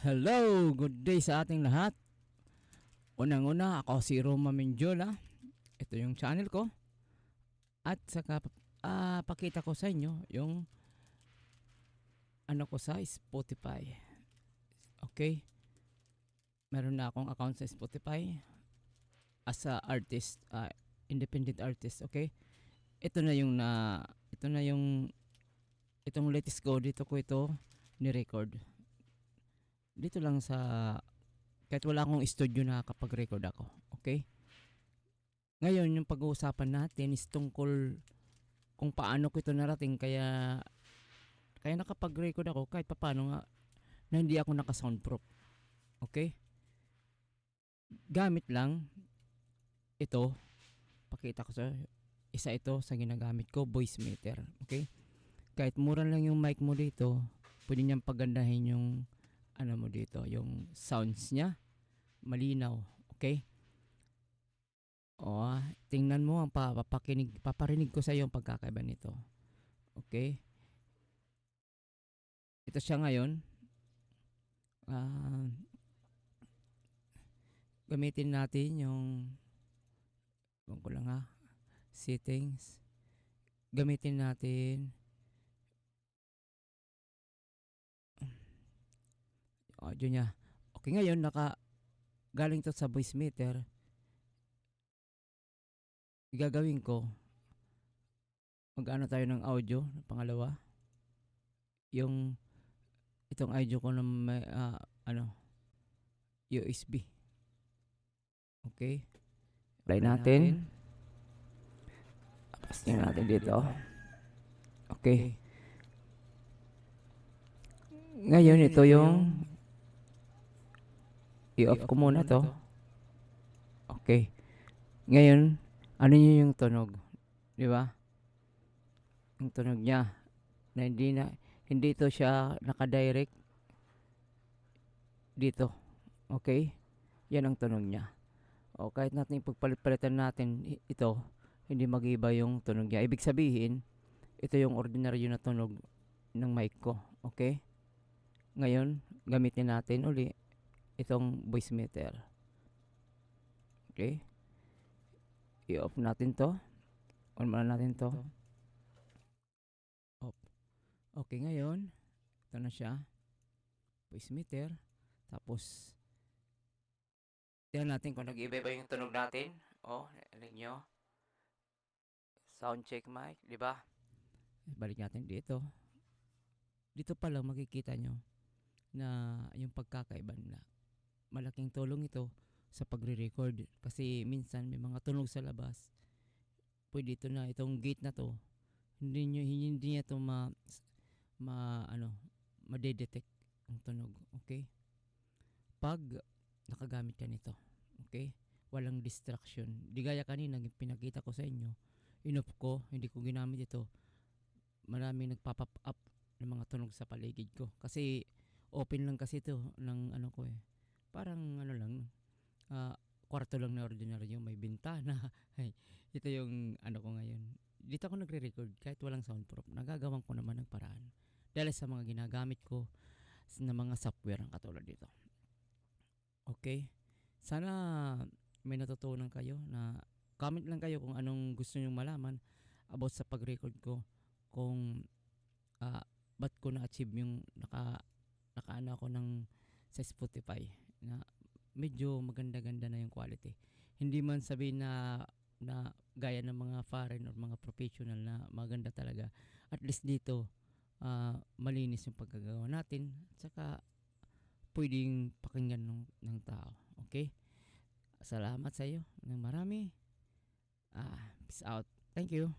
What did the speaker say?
Hello, good day sa ating lahat. Unang-una, ako si Roma Menjola. Ito yung channel ko. At saka pakita ko sa inyo yung ano ko sa Spotify. Okay? Meron na akong account sa Spotify as a artist, independent artist, okay? Ito na yung itong latest ko dito ko ito ni-record. Dito lang sa kahit wala akong studio na kapag record ako, okay? Ngayon, yung pag-uusapan natin is tungkol kung paano ko ito narating kaya nakapag-record ako kahit paano nga na hindi ako naka-soundproof. Okay? Gamit lang ito, pakita ko sa isa ito sa ginagamit ko, voice meter. Okay? Kahit mura lang yung mic mo dito, pwede niyang pagandahin yung ano mo dito, yung sounds niya, malinaw. Okay? O, tingnan mo ang paparinig ko sa iyo ang pagkakaiba nito. Okay? Ito siya ngayon. Gamitin natin yung ko lang settings. Gamitin natin audio niya. Okay, ngayon galing to sa voice meter. Gagawin ko mag-ano tayo ng audio pangalawa. Yung itong audio ko na may USB. Okay? Play natin. Pasting natin dito. Okay. Ngayon ito yung i-off ko muna to. Okay. Ngayon, ano yung tunog? Di ba? Yung tunog niya na hindi to siya naka-direct dito. Okay? Yan ang tunog niya. O kahit natin pagpalit-palitan natin ito, hindi mag-iba yung tunog niya. Ibig sabihin, ito yung ordinaryo na tunog ng mic ko. Okay? Ngayon, gamitin natin uli itong voice meter. Okay? I-off natin to. On muna natin to. Off. Okay, ngayon, ito na siya. Voice meter. Tapos, tingnan natin kung nag-iba ba yung tunog natin. Narinig nyo. Sound check mic, di ba? Balik natin dito. Dito pa lang makikita nyo na yung pagkakaiba nila. Malaking tulong ito sa pagre-record kasi minsan may mga tunog sa labas. Pwede ito na itong gate na to. Hindi niya to ma-detect ang tunog, okay? Pag nakagamit ka nito, okay? Walang distraction. Di gaya kanina pinakita ko sa inyo, in-off ko, hindi ko ginamit ito. Maraming nagpa-pop up ng mga tunog sa paligid ko kasi open lang kasi ito ng ano ko parang ano lang kwarto lang na ordinaryo, may bintana. Ito yung ano ko ngayon. Dito ako nagre-record kahit walang soundproof. Nagagawan ko naman ng paraan dahil sa mga ginagamit ko na mga software ang katulad dito. Okay? Sana may natutunan kayo na comment lang kayo kung anong gusto nyong malaman about sa pag-record ko. Kung ba't ko na-achieve yung nakaano ako sa Spotify na medyo maganda-ganda na yung quality. Hindi man sabihin na gaya ng mga foreign or mga professional na maganda talaga. At least dito, malinis yung pagkagawa natin. Saka, pwedeng pakinggan ng tao. Okay? Salamat sa iyo ng marami. Peace out. Thank you.